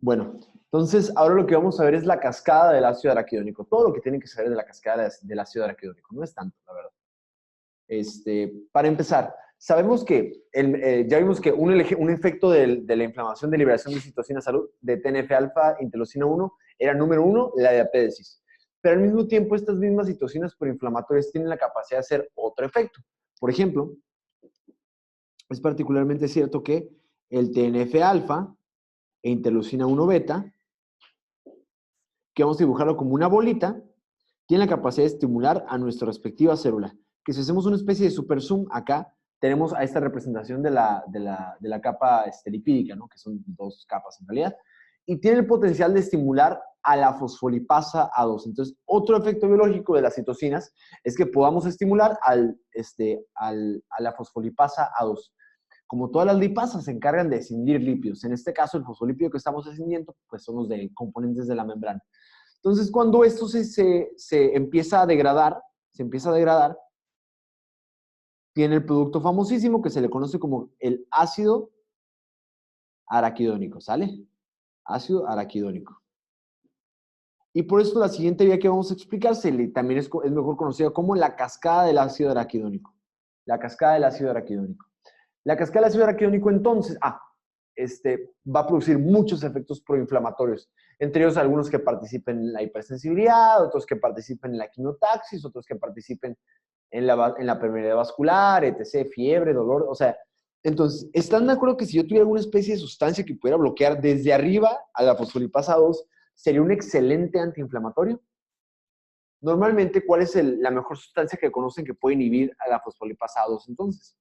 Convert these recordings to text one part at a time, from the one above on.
Bueno, entonces ahora lo que vamos a ver es la cascada del ácido araquidónico. Todo lo que tienen que saber de la cascada del ácido araquidónico. No es tanto, la verdad. Para empezar, sabemos que, ya vimos que un efecto de la inflamación de liberación de citocina salud de TNF-alfa, interleucina 1, era número 1, la diapédesis. Pero al mismo tiempo, estas mismas citocinas proinflamatorias tienen la capacidad de hacer otro efecto. Por ejemplo, es particularmente cierto que el TNF-alfa e interleucina 1 beta, que vamos a dibujarlo como una bolita, tiene la capacidad de estimular a nuestra respectiva célula. Que si hacemos una especie de super zoom acá, tenemos a esta representación de la capa lipídica, ¿no? Que son dos capas en realidad, y tiene el potencial de estimular a la fosfolipasa A2. Entonces, otro efecto biológico de las citocinas es que podamos estimular a la fosfolipasa A2. Como todas las lipasas se encargan de escindir lípidos, en este caso el fosfolípido que estamos escindiendo, pues son los de componentes de la membrana. Entonces, cuando esto se empieza a degradar, tiene el producto famosísimo que se le conoce como el ácido araquidónico, ¿sale? Ácido araquidónico. Y por eso la siguiente vía que vamos a explicar también es mejor conocida como la cascada del ácido araquidónico. La cascada del ácido araquidónico. La cascada del ácido araquidónico, entonces, va a producir muchos efectos proinflamatorios, entre ellos algunos que participen en la hipersensibilidad, otros que participen en la quinotaxis, otros que participen en la permeabilidad vascular, etc., fiebre, dolor, o sea, entonces, ¿están de acuerdo que si yo tuviera alguna especie de sustancia que pudiera bloquear desde arriba a la fosfolipasa 2, sería un excelente antiinflamatorio? Normalmente, ¿cuál es la mejor sustancia que conocen que puede inhibir a la fosfolipasa 2 entonces?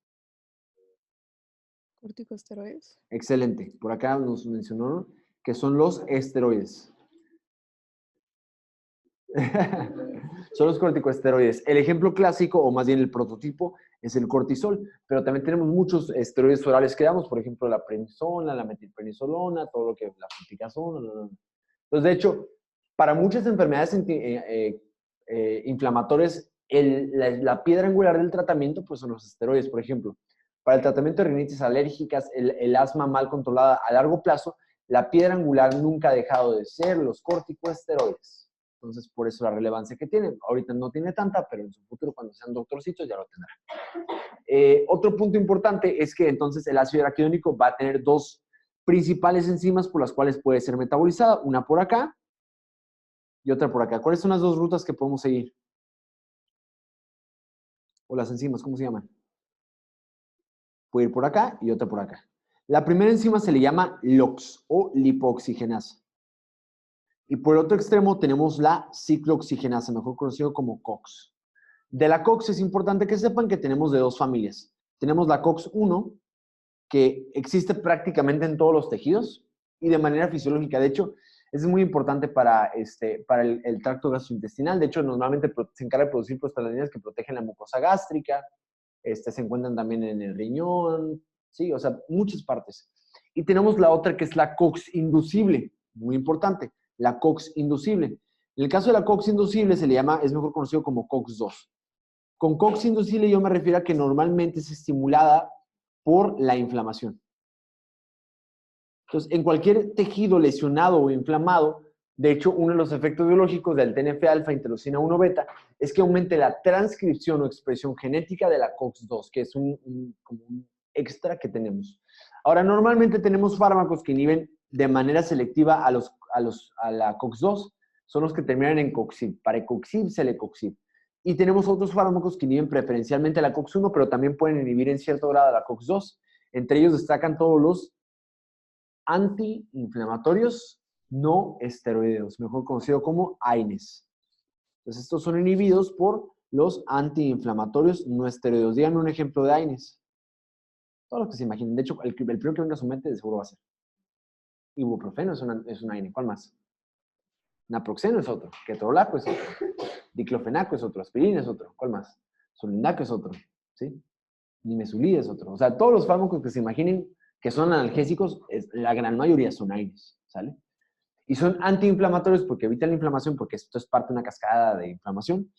Corticosteroides. Excelente. Por acá nos mencionaron que son los esteroides. Son los corticosteroides. El ejemplo clásico, o más bien el prototipo, es el cortisol, pero también tenemos muchos esteroides orales que damos, por ejemplo, la prednisona, la metilprednisolona, todo lo que la fluticasona. Entonces, de hecho, para muchas enfermedades inflamatorias, la piedra angular del tratamiento pues son los esteroides, por ejemplo. Para el tratamiento de rinitis alérgicas, el asma mal controlada a largo plazo, la piedra angular nunca ha dejado de ser los corticosteroides. Entonces, por eso la relevancia que tiene. Ahorita no tiene tanta, pero en su futuro, cuando sean doctorcitos, ya lo tendrá. Otro punto importante es que entonces el ácido araquidónico va a tener dos principales enzimas por las cuales puede ser metabolizada. Una por acá y otra por acá. ¿Cuáles son las dos rutas que podemos seguir? O las enzimas, ¿cómo se llaman? Puede ir por acá y otra por acá. La primera enzima se le llama LOX o lipoxigenasa. Y por el otro extremo tenemos la ciclooxigenasa, mejor conocido como COX. De la COX es importante que sepan que tenemos de dos familias. Tenemos la COX-1, que existe prácticamente en todos los tejidos y de manera fisiológica. De hecho, es muy importante para el tracto gastrointestinal. De hecho, normalmente se encarga de producir prostaglandinas que protegen la mucosa gástrica. Se encuentran también en el riñón, sí, o sea, muchas partes. Y tenemos la otra que es la COX inducible, muy importante, la COX inducible. En el caso de la COX inducible se le llama, es mejor conocido como COX-2. Con COX inducible yo me refiero a que normalmente es estimulada por la inflamación. Entonces, en cualquier tejido lesionado o inflamado, de hecho, uno de los efectos biológicos del TNF-alfa, interleucina 1 beta, es que aumente la transcripción o expresión genética de la COX-2, que es como un extra que tenemos. Ahora, normalmente tenemos fármacos que inhiben de manera selectiva a la COX-2, son los que terminan en coxib, parecoxib, celecoxib. Y tenemos otros fármacos que inhiben preferencialmente a la COX-1, pero también pueden inhibir en cierto grado a la COX-2. Entre ellos destacan todos los antiinflamatorios no esteroideos, mejor conocido como AINES. Entonces, estos son inhibidos por los antiinflamatorios no esteroideos. Díganme un ejemplo de AINES. Todos los que se imaginen. De hecho, el primero que venga a su mente de seguro va a ser. Ibuprofeno es un AINE. ¿Cuál más? Naproxeno es otro. Ketorolaco es otro. Diclofenaco es otro. Aspirina es otro. ¿Cuál más? Solindaco es otro. ¿Sí? Nimesulida es otro. O sea, todos los fármacos que se imaginen que son analgésicos, la gran mayoría son AINES, ¿sale? Y son antiinflamatorios porque evitan la inflamación, porque esto es parte de una cascada de inflamación,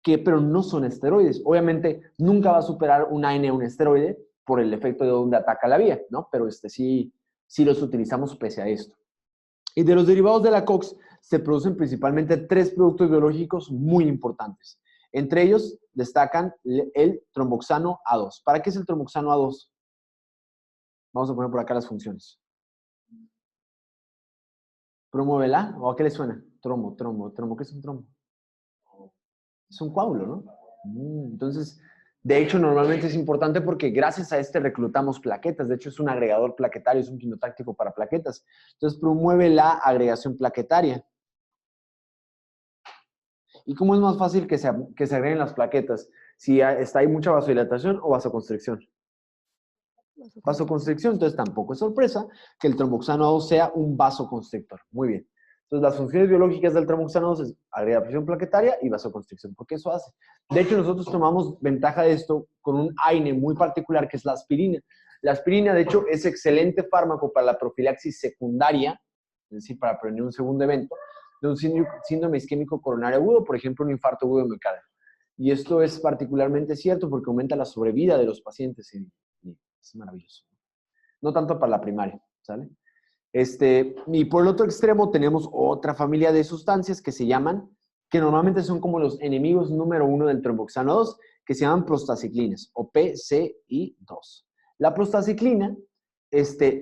pero no son esteroides. Obviamente, nunca va a superar un AINE un esteroide por el efecto de donde ataca la vía, ¿no? Pero sí los utilizamos pese a esto. Y de los derivados de la COX se producen principalmente tres productos biológicos muy importantes. Entre ellos destacan el tromboxano A2. ¿Para qué es el tromboxano A2? Vamos a poner por acá las funciones. ¿Promueve la? ¿O a qué le suena? Trombo. ¿Qué es un trombo? Es un coágulo, ¿no? Entonces, de hecho, normalmente es importante porque gracias a este reclutamos plaquetas. De hecho, es un agregador plaquetario, es un quimiotáctico para plaquetas. Entonces, promueve la agregación plaquetaria. ¿Y cómo es más fácil que se agreguen las plaquetas? Si está ahí mucha vasodilatación o vasoconstricción. Vasoconstricción, entonces tampoco es sorpresa que el tromboxano A2 sea un vasoconstrictor. Muy bien. Entonces, las funciones biológicas del tromboxano A2 es agregar presión plaquetaria y vasoconstricción, porque eso hace. De hecho, nosotros tomamos ventaja de esto con un AINE muy particular que es la aspirina. La aspirina, de hecho, es excelente fármaco para la profilaxis secundaria, es decir, para prevenir un segundo evento, de un síndrome isquémico coronario agudo, por ejemplo, un infarto agudo de miocardio. Y esto es particularmente cierto porque aumenta la sobrevida de los pacientes y es maravilloso. No tanto para la primaria, ¿sale? Y por el otro extremo tenemos otra familia de sustancias que se llaman, que normalmente son como los enemigos número 1 del tromboxano 2, que se llaman prostaciclinas o PCI2. La prostaciclina,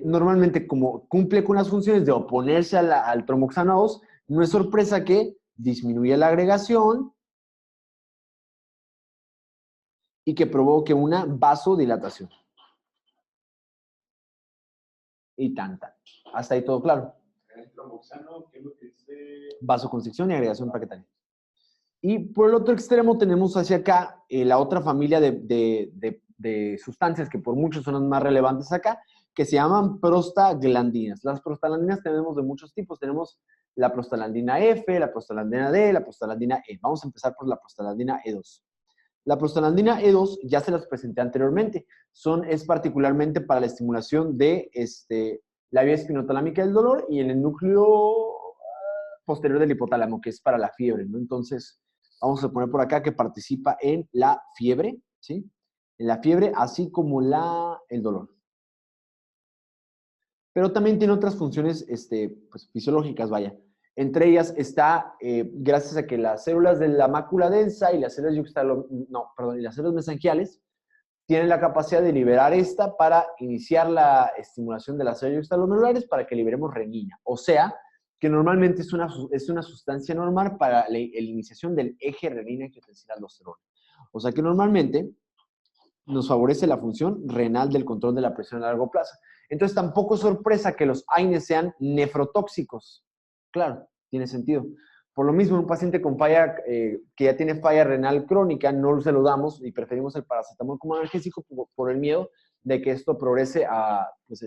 normalmente como cumple con las funciones de oponerse al tromboxano 2, no es sorpresa que disminuya la agregación y que provoque una vasodilatación. Y tanta. Hasta ahí todo claro. El tromboxano, ¿qué es lo que dice? Vasoconstricción y agregación plaquetaria. Y por el otro extremo tenemos hacia acá la otra familia de sustancias que por muchos son las más relevantes acá, que se llaman prostaglandinas. Las prostaglandinas tenemos de muchos tipos. Tenemos la prostaglandina F, la prostaglandina D, la prostaglandina E. Vamos a empezar por la prostaglandina E2. La prostaglandina E2 ya se las presenté anteriormente. Es particularmente para la estimulación de la vía espinotalámica del dolor y en el núcleo posterior del hipotálamo, que es para la fiebre, ¿no? Entonces, vamos a poner por acá que participa en la fiebre, ¿sí? En la fiebre, así como el dolor. Pero también tiene otras funciones pues, fisiológicas, vaya. Entre ellas está, gracias a que las células de la mácula densa y las células y las células mesangiales tienen la capacidad de liberar esta para iniciar la estimulación de las células yuxtaglomerulares para que liberemos renina. O sea, que normalmente es una sustancia normal para la iniciación del eje renina-angiotensina-aldosterona. O sea que normalmente nos favorece la función renal del control de la presión a largo plazo. Entonces tampoco es sorpresa que los AINES sean nefrotóxicos. Claro, tiene sentido. Por lo mismo, un paciente con falla, que ya tiene falla renal crónica, no se lo damos y preferimos el paracetamol como analgésico por el miedo de que esto progrese a pues,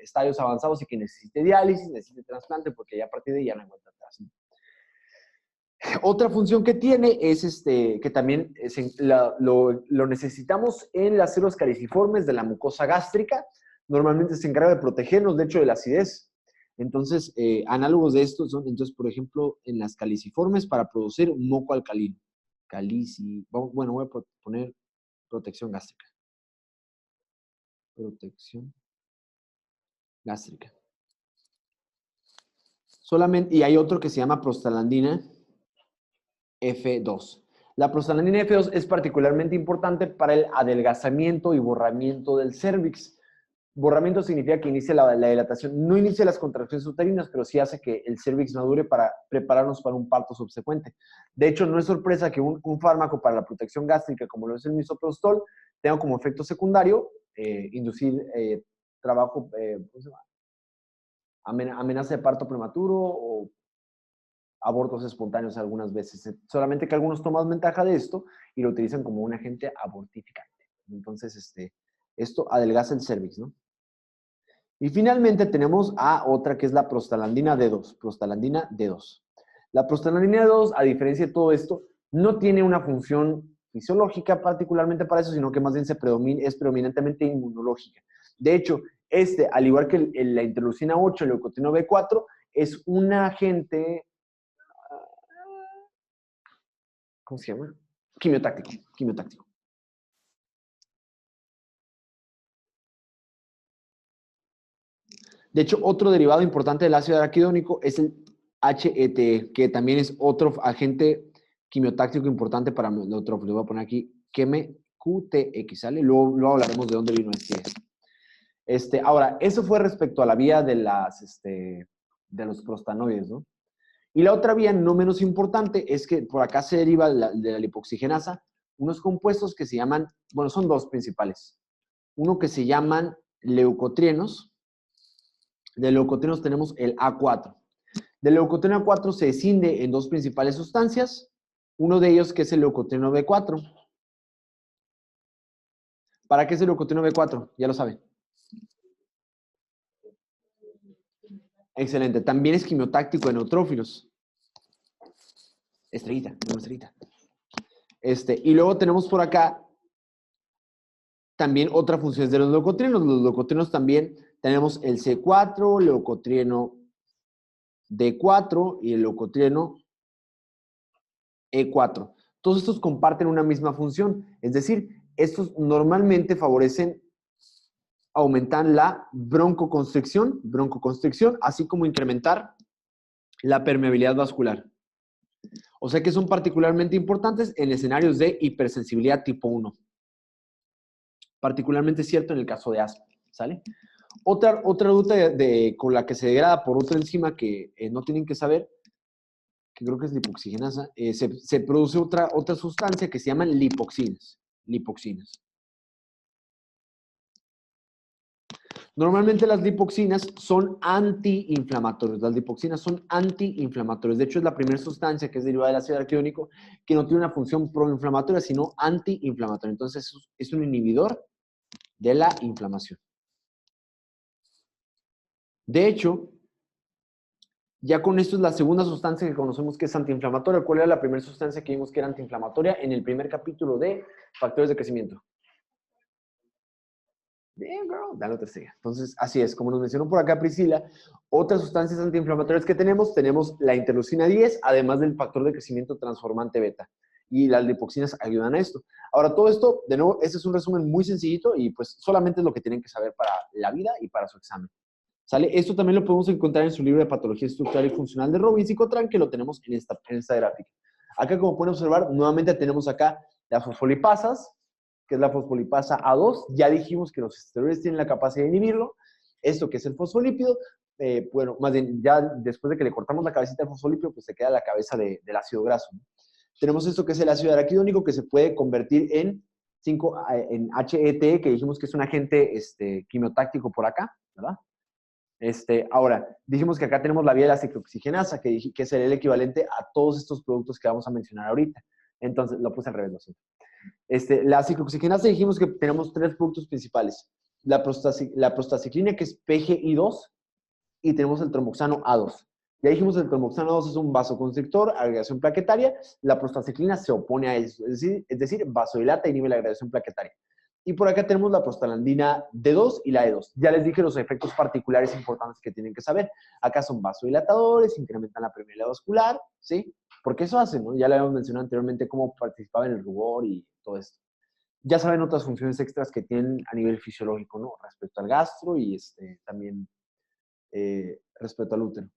estadios avanzados y que necesite diálisis, necesite trasplante, porque ya a partir de ahí ya no hay vuelta atrás. Otra función que tiene es que también lo necesitamos en las células caliciformes de la mucosa gástrica. Normalmente se encarga de protegernos, de hecho, de la acidez. Entonces, análogos de estos son, entonces, por ejemplo, en las caliciformes para producir moco alcalino. Bueno, voy a poner protección gástrica. Protección gástrica. Solamente, y hay otro que se llama prostaglandina F2. La prostaglandina F2 es particularmente importante para el adelgazamiento y borramiento del cérvix. Borramiento significa que inicia la dilatación. No inicia las contracciones uterinas, pero sí hace que el cérvix madure para prepararnos para un parto subsecuente. De hecho, no es sorpresa que un fármaco para la protección gástrica, como lo es el misoprostol, tenga como efecto secundario inducir ¿cómo se llama? Amenaza de parto prematuro o abortos espontáneos algunas veces. Solamente que algunos toman ventaja de esto y lo utilizan como un agente abortificante. Entonces, esto adelgaza el cérvix, ¿no? Y finalmente tenemos a otra que es la prostaglandina D2. Prostaglandina D2. La prostaglandina D2, a diferencia de todo esto, no tiene una función fisiológica particularmente para eso, sino que más bien es predominantemente inmunológica. De hecho, al igual que la interleucina 8, el leucotino B4, es un agente, ¿cómo se llama? Quimiotáctico. De hecho, otro derivado importante del ácido araquidónico es el HET, que también es otro agente quimiotáctico importante para neutrófilos. Voy a poner aquí QTX, ¿sale? Luego hablaremos de dónde vino ahora, eso fue respecto a la vía de los prostanoides, ¿no? Y la otra vía, no menos importante, es que por acá se deriva de la lipoxigenasa unos compuestos que se llaman, bueno, son dos principales. Uno que se llaman leucotrienos. De leucotrienos tenemos el A4. Del leucotrieno A4 se escinde en dos principales sustancias. Uno de ellos que es el leucotrieno B4. ¿Para qué es el leucotrieno B4? Ya lo saben. Excelente. También es quimiotáctico de neutrófilos. Estrellita, una estrellita. Y luego tenemos por acá también otra función de los leucotrienos. Los leucotrienos también tenemos el C4, leucotrieno D4 y el leucotrieno E4. Todos estos comparten una misma función. Es decir, estos normalmente favorecen, aumentan la broncoconstricción, así como incrementar la permeabilidad vascular. O sea que son particularmente importantes en escenarios de hipersensibilidad tipo 1. Particularmente cierto en el caso de asma, ¿sale? Otra ruta con la que se degrada por otra enzima que no tienen que saber, que creo que es lipoxigenasa, se produce otra sustancia que se llaman lipoxinas. Normalmente las lipoxinas son antiinflamatorias. Las lipoxinas son antiinflamatorias. De hecho, es la primera sustancia que es derivada del ácido araquidónico que no tiene una función proinflamatoria, sino antiinflamatoria. Entonces, es un inhibidor de la inflamación. De hecho, ya con esto es la segunda sustancia que conocemos que es antiinflamatoria. ¿Cuál era la primera sustancia que vimos que era antiinflamatoria en el primer capítulo de factores de crecimiento? Bien, girl, dale otra estrella. Entonces, así es, como nos mencionó por acá Priscila, otras sustancias antiinflamatorias que tenemos la interleucina 10, además del factor de crecimiento transformante beta. Y las lipoxinas ayudan a esto. Ahora, todo esto, de nuevo, este es un resumen muy sencillito y pues solamente es lo que tienen que saber para la vida y para su examen. ¿Sale? Esto también lo podemos encontrar en su libro de Patología Estructural y Funcional de Robin Psicotran, que lo tenemos en esta gráfica. Acá, como pueden observar, nuevamente tenemos acá las fosfolipasas, que es la fosfolipasa A2. Ya dijimos que los esteroides tienen la capacidad de inhibirlo. Esto que es el fosfolípido, bueno, más bien, ya después de que le cortamos la cabecita al fosfolípido, pues se queda la cabeza del ácido graso, ¿no? Tenemos esto que es el ácido araquidónico, que se puede convertir en HET, que dijimos que es un agente quimiotáctico por acá, ¿verdad? Ahora, dijimos que acá tenemos la vía de la ciclooxigenasa, que es el equivalente a todos estos productos que vamos a mencionar ahorita. Entonces, lo puse al revés, lo siento. La ciclooxigenasa dijimos que tenemos tres productos principales. La prostaciclina, que es PGI2, y tenemos el tromboxano A2. Ya dijimos que el tromboxano A2 es un vasoconstrictor, agregación plaquetaria. La prostaciclina se opone a eso, es decir, vasodilata y inhibe la agregación plaquetaria. Y por acá tenemos la prostaglandina D2 y la E2. Ya les dije los efectos particulares importantes que tienen que saber. Acá son vasodilatadores, incrementan la permeabilidad vascular, ¿sí? Porque eso hacen, ¿no? Ya le habíamos mencionado anteriormente cómo participaba en el rubor y todo esto. Ya saben otras funciones extras que tienen a nivel fisiológico, ¿no? Respecto al gastro y también respecto al útero.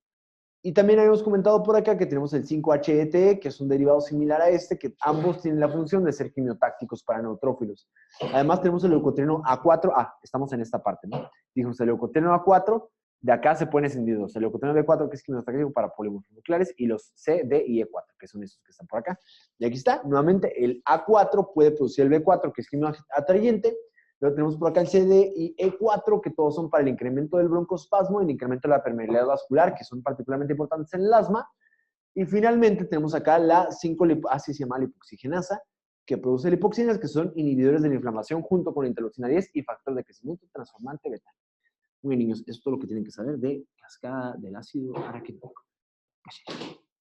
Y también habíamos comentado por acá que tenemos el 5-HET, que es un derivado similar a que ambos tienen la función de ser quimiotácticos para neutrófilos. Además tenemos el leucotrieno A4, estamos en esta parte, ¿no? Dijimos el leucotrieno A4, de acá se pueden escindir dos. El leucotrieno B4, que es quimiotáctico para polímeros nucleares, y los C, D y E4, que son estos que están por acá. Y aquí está, nuevamente, el A4 puede producir el B4, que es quimioatrayente. Luego tenemos por acá el CD y E4, que todos son para el incremento del broncoespasmo y el incremento de la permeabilidad vascular, que son particularmente importantes en el asma. Y finalmente tenemos acá la 5, así se llama lipoxigenasa, que produce lipoxinas, que son inhibidores de la inflamación junto con interleucina 10 y factor de crecimiento transformante beta. Muy bien, niños, esto es todo lo que tienen que saber de cascada del ácido araquidónico.